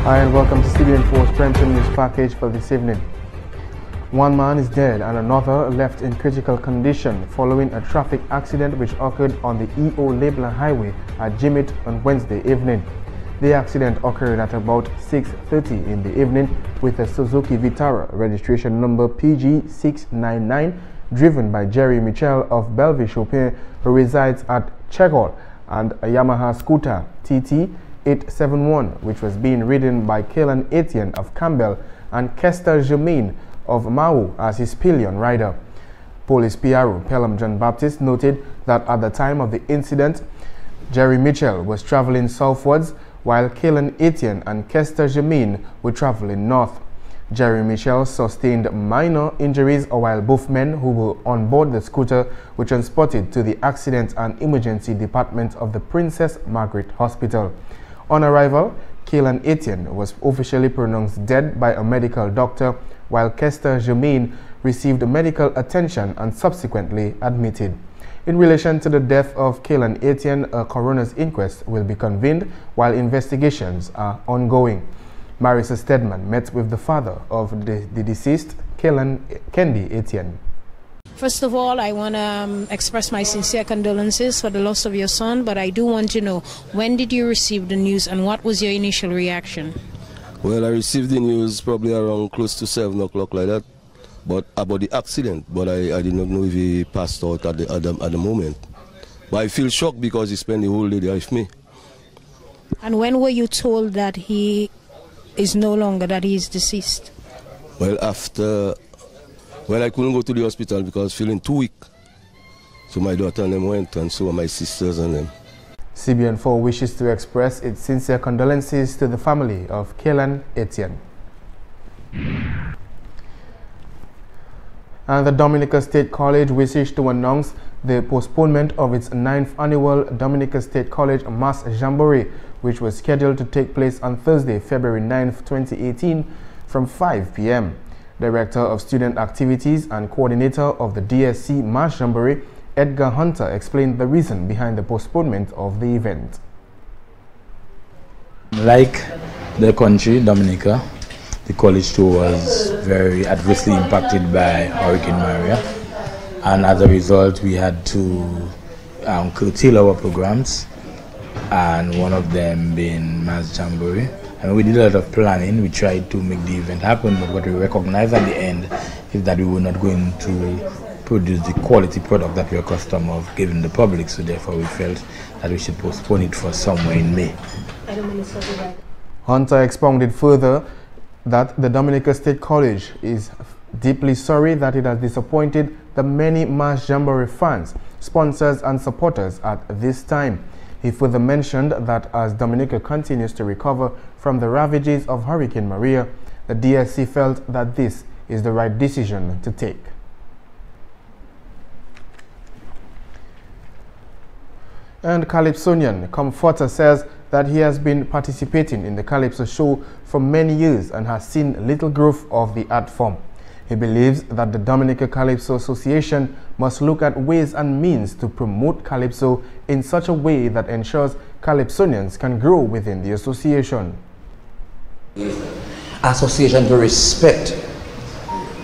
Hi and welcome to CBN4's Primetime news package for this evening. One man is dead and another left in critical condition following a traffic accident which occurred on the EO Labeler Highway at Jimit on Wednesday evening. The accident occurred at about 6:30 in the evening with a Suzuki Vitara registration number PG699 driven by Jerry Mitchell of Bellevue Chopin, who resides at Chegol, and a Yamaha scooter TT871 which was being ridden by Kalan Etienne of Campbell and Kester Germain of Mau as his pillion rider. Police PRO Pelham John Baptist noted that at the time of the incident, Jerry Mitchell was traveling southwards while Kalan Etienne and Kester Germain were traveling north. Jerry Mitchell sustained minor injuries while both men who were on board the scooter were transported to the Accident and Emergency Department of the Princess Margaret Hospital. On arrival, Kalan Etienne was officially pronounced dead by a medical doctor, while Kester Germain received medical attention and subsequently admitted. In relation to the death of Kalan Etienne, a coroner's inquest will be convened while investigations are ongoing. Marissa Stedman met with the father of the deceased, Kendi Etienne. First of all, I want to express my sincere condolences for the loss of your son, but I do want to know, when did you receive the news and what was your initial reaction? Well, I received the news probably around close to 7 o'clock like that, but about the accident, but I did not know if he passed out at the moment. But I feel shocked because he spent the whole day there with me. And when were you told that he is no longer, that he is deceased? Well, I couldn't go to the hospital because I was feeling too weak. So my daughter and them went, and so my sisters and them. CBN4 wishes to express its sincere condolences to the family of Kalan Etienne. And the Dominica State College wishes to announce the postponement of its 9th annual Dominica State College Mass Jamboree, which was scheduled to take place on Thursday, February 9th, 2018 from 5 p.m. Director of Student Activities and Coordinator of the DSC Mass Jamboree, Edgar Hunter, explained the reason behind the postponement of the event. Like the country, Dominica, the college tour was very adversely impacted by Hurricane Maria, and as a result we had to curtail our programs, and one of them being Mass Jamboree. And we did a lot of planning. We tried to make the event happen, but what we recognized at the end is that we were not going to produce the quality product that we are accustomed of giving the public, so therefore we felt that we should postpone it for somewhere in May. Hunter expounded further that the Dominica State College is deeply sorry that it has disappointed the many Mass Jamboree fans, sponsors and supporters at this time. He further mentioned that as Dominica continues to recover from the ravages of Hurricane Maria, the DSC felt that this is the right decision to take. And Calypsonian Comforter says that he has been participating in the Calypso show for many years and has seen little growth of the art form. He believes that the Dominica Calypso Association must look at ways and means to promote Calypso in such a way that ensures Calypsonians can grow within the association. Association to respect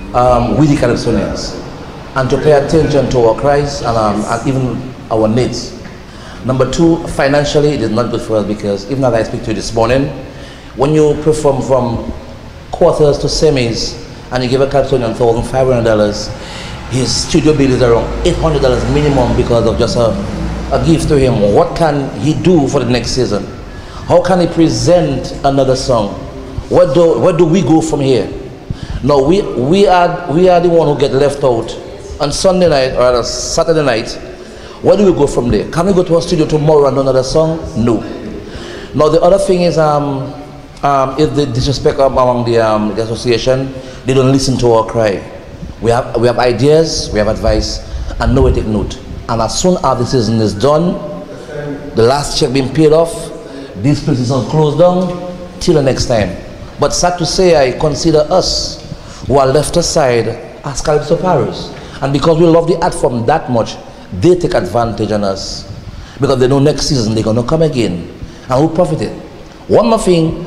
we the Calypsonians and to pay attention to our cries and even our needs. Number two, financially it is not good for us because even as I speak to you this morning, when you perform from quarters to semis and you give a Calypsonian $1,500, his studio bill is around $800 minimum because of just a gift to him. What can he do for the next season? How can he present another song? Where do we go from here? No, we are the one who get left out on Sunday night or on Saturday night. Where do we go from there? Can we go to a studio tomorrow and do another song? No. Now the other thing is if the disrespect among the association, they don't listen to our cry. We have ideas, we have advice, and no way take note. And as soon as the season is done, the last check being paid off, these places are closed down till the next time. But sad to say, I consider us who are left aside as Calypso Paris. And because we love the art form that much, they take advantage on us. Because they know next season they're going to come again. And we profited. One more thing.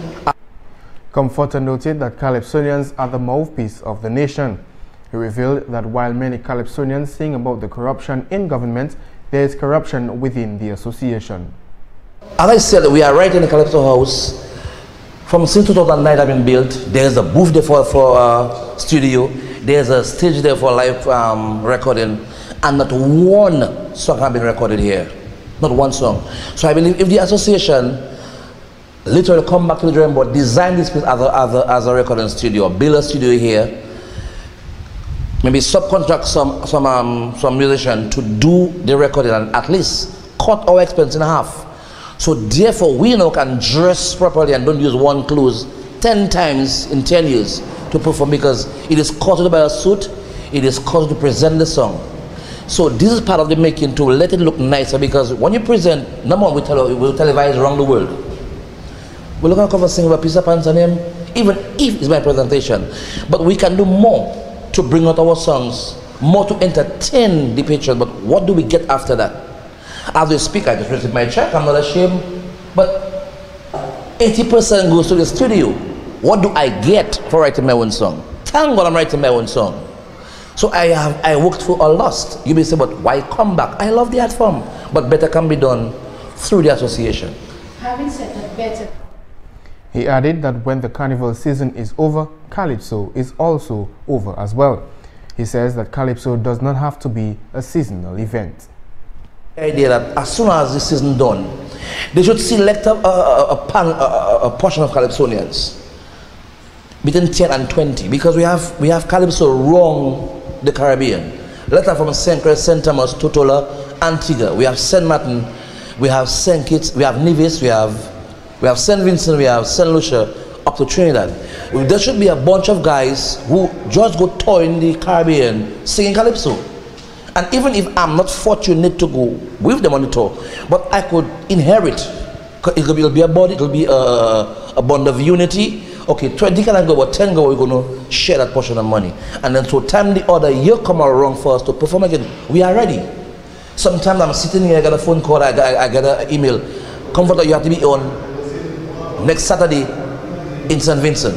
Comforter noted that Calypsonians are the mouthpiece of the nation. He revealed that while many Calypsonians sing about the corruption in government, there is corruption within the association. As I said, we are right in the Calypso house. From since 2009 have been built. There's a booth there for studio. There's a stage there for live recording. And not one song has been recorded here. Not one song. So I believe if the association literally come back to the drawing board, design this place as a recording studio, build a studio here, maybe subcontract some musician to do the recording and at least cut our expense in half. So therefore we now can dress properly and don't use one clothes 10 times in 10 years to perform, because it is cut to buy a suit, it is cut to present the song. So this is part of the making to let it look nicer, because when you present, number one, we'll televise around the world. We're not going to cover sing about Peace Pants and him, even if it's my presentation. But we can do more to bring out our songs, more to entertain the patrons. But what do we get after that? As we speak, I just received my check, I'm not ashamed. But 80% goes to the studio. What do I get for writing my own song? Thank God I'm writing my own song. So I worked for a loss. You may say, but why come back? I love the art form, but better can be done through the association. Having said that, better. He added that when the carnival season is over, Calypso is also over as well. He says that Calypso does not have to be a seasonal event. The idea that as soon as the season done, they should select a portion of Calypsonians between 10 and 20, because we have Calypso around the Caribbean. Letter from St. Croix, St. Thomas, Totola, Antigua. We have St. Martin, we have St. Kitts, we have Nevis, we have St. Vincent, we have St. Lucia, up to Trinidad. There should be a bunch of guys who just go tour in the Caribbean singing Calypso. And even if I'm not fortunate to go with them on the tour, but I could inherit. It'll be a body, it'll be a bond of unity. Okay, 20 can go, but 10 go, we're going to share that portion of money. And then so time the other year come around for us to perform again, we are ready. Sometimes I'm sitting here, I get a phone call, I get an email. Comforter, you have to be on next Saturday in St. Vincent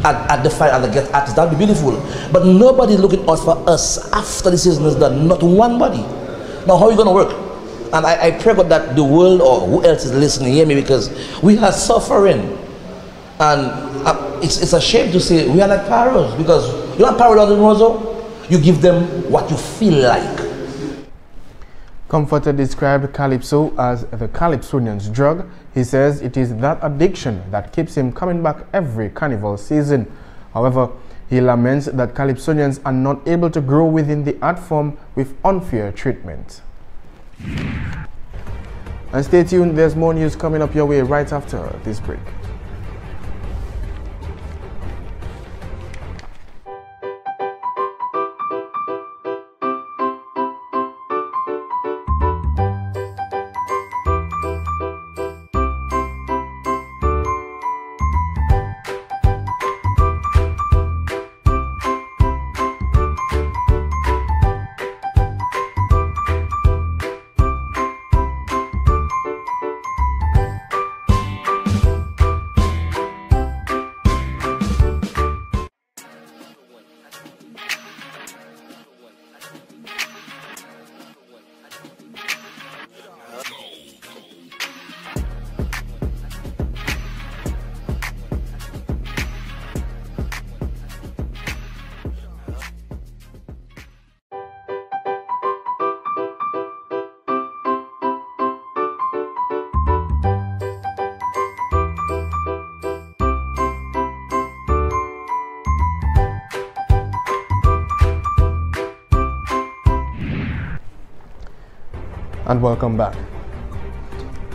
at the fire and the guest artist. That would be beautiful. But nobody looking out for us after the season is done. Not one body. Now how are you going to work? And I pray God that the world or who else is listening hear me, because we are suffering. And it's a shame to say we are like parrots, because you know parrot doesn't know, you give them what you feel like. Comforter described Calypso as the Calypsonian's drug. He says it is that addiction that keeps him coming back every carnival season. However, he laments that Calypsonians are not able to grow within the art form with unfair treatment. And stay tuned, there's more news coming up your way right after this break. And welcome back.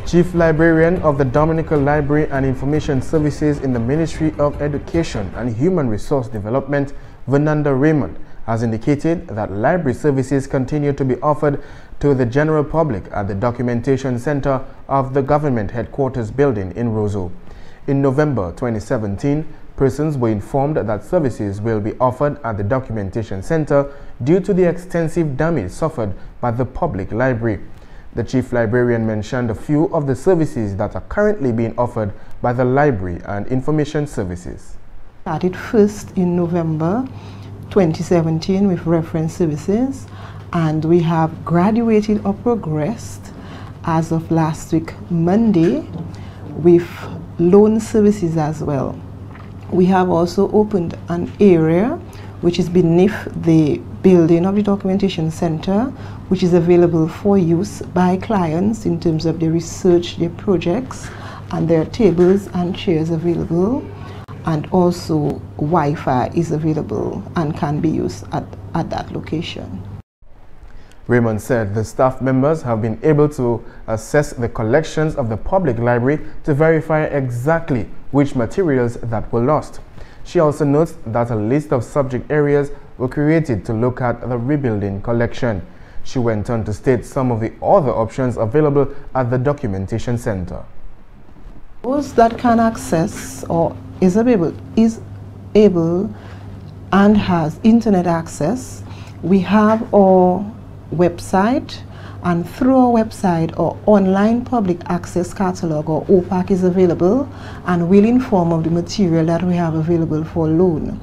Chief Librarian of the Dominican Library and Information Services in the Ministry of Education and Human Resource Development, Fernanda Raymond, has indicated that library services continue to be offered to the general public at the Documentation Center of the Government Headquarters building in Roseau. In November 2017, persons were informed that services will be offered at the Documentation Center due to the extensive damage suffered by the public library. The chief librarian mentioned a few of the services that are currently being offered by the library and information services. Started first in November 2017 with reference services, and we have graduated or progressed as of last week Monday with loan services as well. We have also opened an area which is beneath the building of the documentation center, which is available for use by clients in terms of their research, their projects, and there are tables and chairs available, and also Wi-Fi is available and can be used at that location. Raymond said the staff members have been able to assess the collections of the public library to verify exactly which materials that were lost. She also notes that a list of subject areas were created to look at the rebuilding collection. She went on to state some of the other options available at the documentation center. Those that can access or is able and has internet access, we have our website, and through our website our online public access catalog or OPAC is available and will inform of the material that we have available for loan.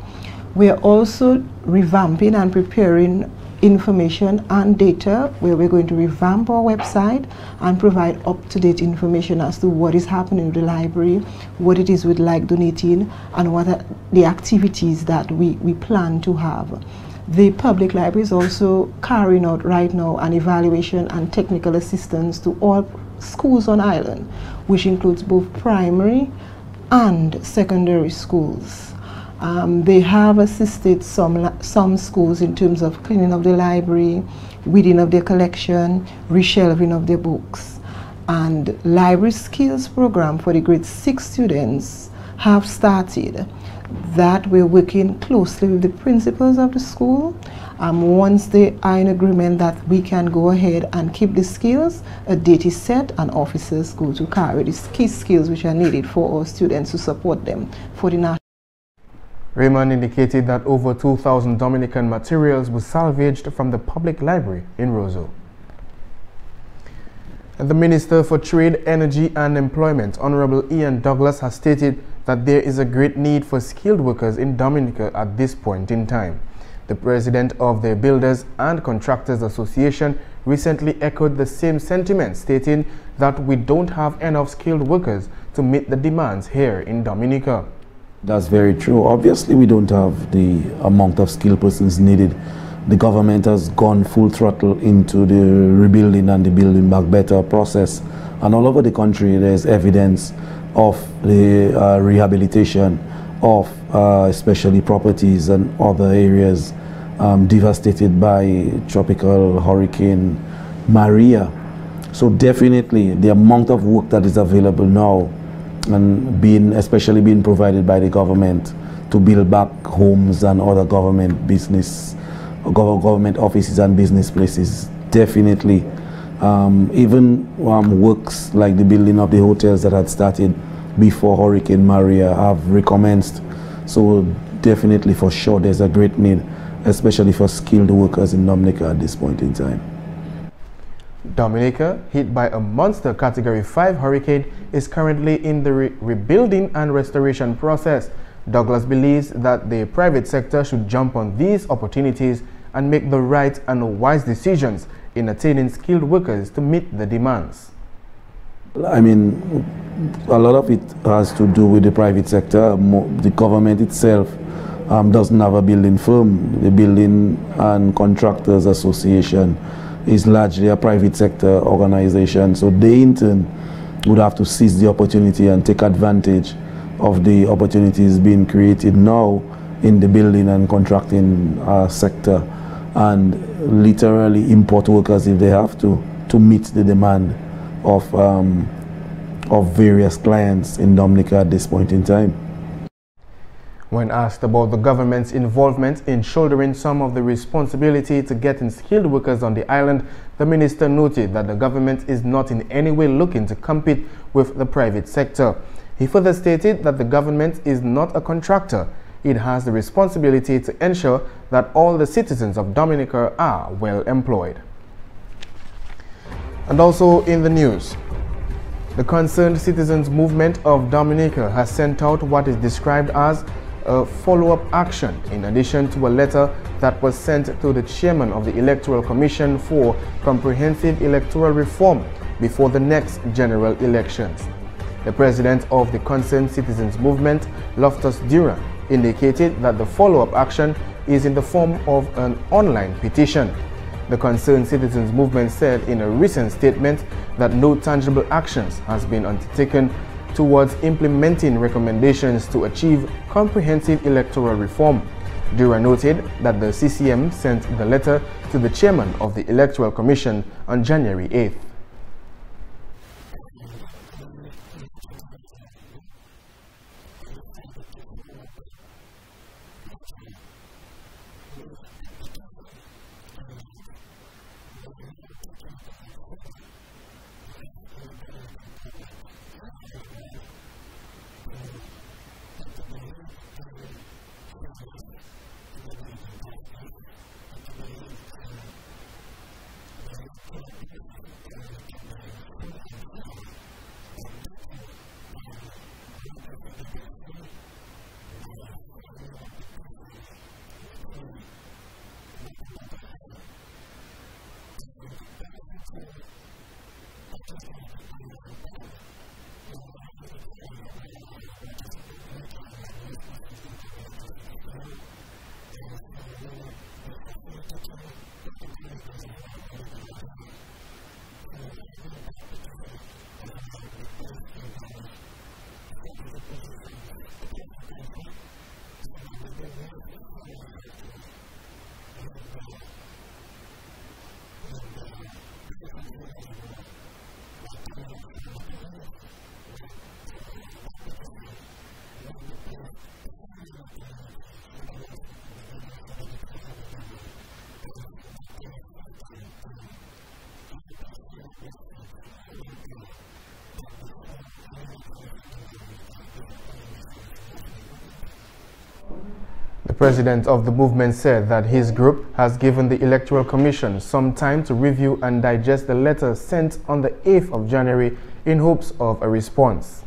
We are also revamping and preparing information and data where we're going to revamp our website and provide up-to-date information as to what is happening in the library, what it is we'd like donating, and what are the activities that we plan to have. The public library is also carrying out right now an evaluation and technical assistance to all schools on island, which includes both primary and secondary schools. They have assisted some schools in terms of cleaning of the library, weeding of their collection, reshelving of their books. And library skills program for the grade 6 students have started. That we're working closely with the principals of the school. Once they are in agreement that we can go ahead and keep the skills, a date is set and officers go to carry the key skills which are needed for our students to support them for the national. Raymond indicated that over 2,000 Dominican materials were salvaged from the public library in Roseau. And the Minister for Trade, Energy and Employment, Honorable Ian Douglas, has stated that there is a great need for skilled workers in Dominica at this point in time. The president of the Builders and Contractors Association recently echoed the same sentiment, stating that we don't have enough skilled workers to meet the demands here in Dominica. That's very true. Obviously, we don't have the amount of skilled persons needed. The government has gone full throttle into the rebuilding and the building back better process. And all over the country, there's evidence of the rehabilitation of especially properties and other areas devastated by tropical hurricane Maria. So definitely the amount of work that is available now and especially being provided by the government to build back homes and other government business, government offices and business places, definitely. Even works like the building of the hotels that had started before Hurricane Maria have recommenced. So definitely, for sure, there's a great need, especially for skilled workers in Dominica at this point in time. Dominica, hit by a monster Category 5 hurricane, is currently in the rebuilding and restoration process. Douglas believes that the private sector should jump on these opportunities and make the right and wise decisions in attaining skilled workers to meet the demands. I mean, a lot of it has to do with the private sector. The government itself doesn't have a building firm. The Building and Contractors Association is largely a private sector organization, so they in turn would have to seize the opportunity and take advantage of the opportunities being created now in the building and contracting sector, and literally import workers if they have to meet the demand of various clients in Dominica at this point in time. When asked about the government's involvement in shouldering some of the responsibility to getting skilled workers on the island, the minister noted that the government is not in any way looking to compete with the private sector. He further stated that the government is not a contractor. It has the responsibility to ensure that all the citizens of Dominica are well employed. And also in the news, the Concerned Citizens Movement of Dominica has sent out what is described as a follow-up action in addition to a letter that was sent to the chairman of the Electoral Commission for comprehensive electoral reform before the next general elections. The president of the Concerned Citizens Movement, Loftus Duran, indicated that the follow-up action is in the form of an online petition. The Concerned Citizens Movement said in a recent statement that no tangible actions has been undertaken towards implementing recommendations to achieve comprehensive electoral reform. Duran noted that the CCM sent the letter to the chairman of the Electoral Commission on January 8th. The president of the movement said that his group has given the Electoral Commission some time to review and digest the letter sent on the 8th of January in hopes of a response.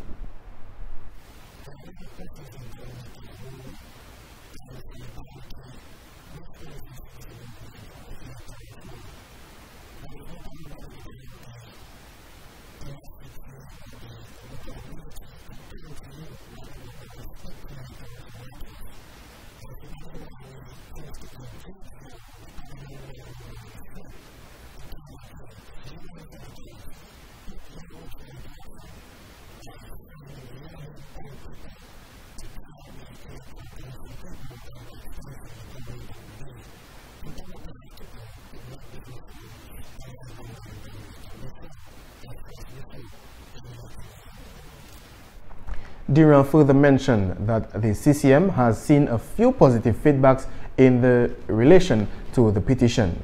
Duran further mentioned that the CCM has seen a few positive feedbacks in relation to the petition.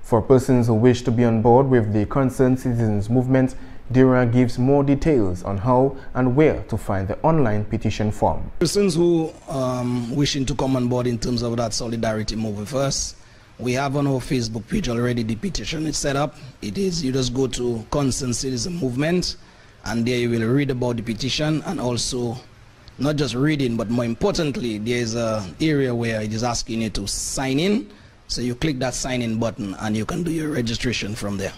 For persons who wish to be on board with the Concerned Citizens Movement, Duran gives more details on how and where to find the online petition form. Persons who wishing to come on board in terms of that solidarity move with us, we have on our Facebook page already the petition is set up. It is, you just go to Concerned Citizen Movement and there you will read about the petition, and also not just reading, but more importantly, there is an area where it is asking you to sign in. So you click that sign in button and you can do your registration from there.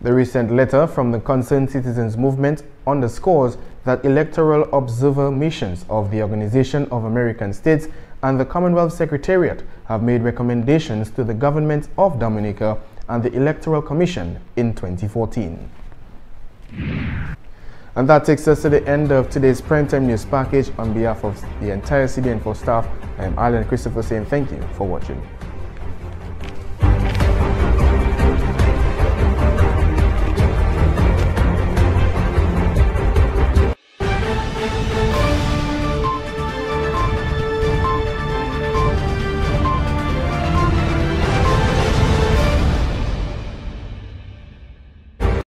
The recent letter from the Concerned Citizens Movement underscores that electoral observer missions of the Organization of American States and the Commonwealth Secretariat have made recommendations to the government of Dominica and the Electoral Commission in 2014. And that takes us to the end of today's Primetime News package. On behalf of the entire CBN4 staff, I am Alan Christopher saying thank you for watching.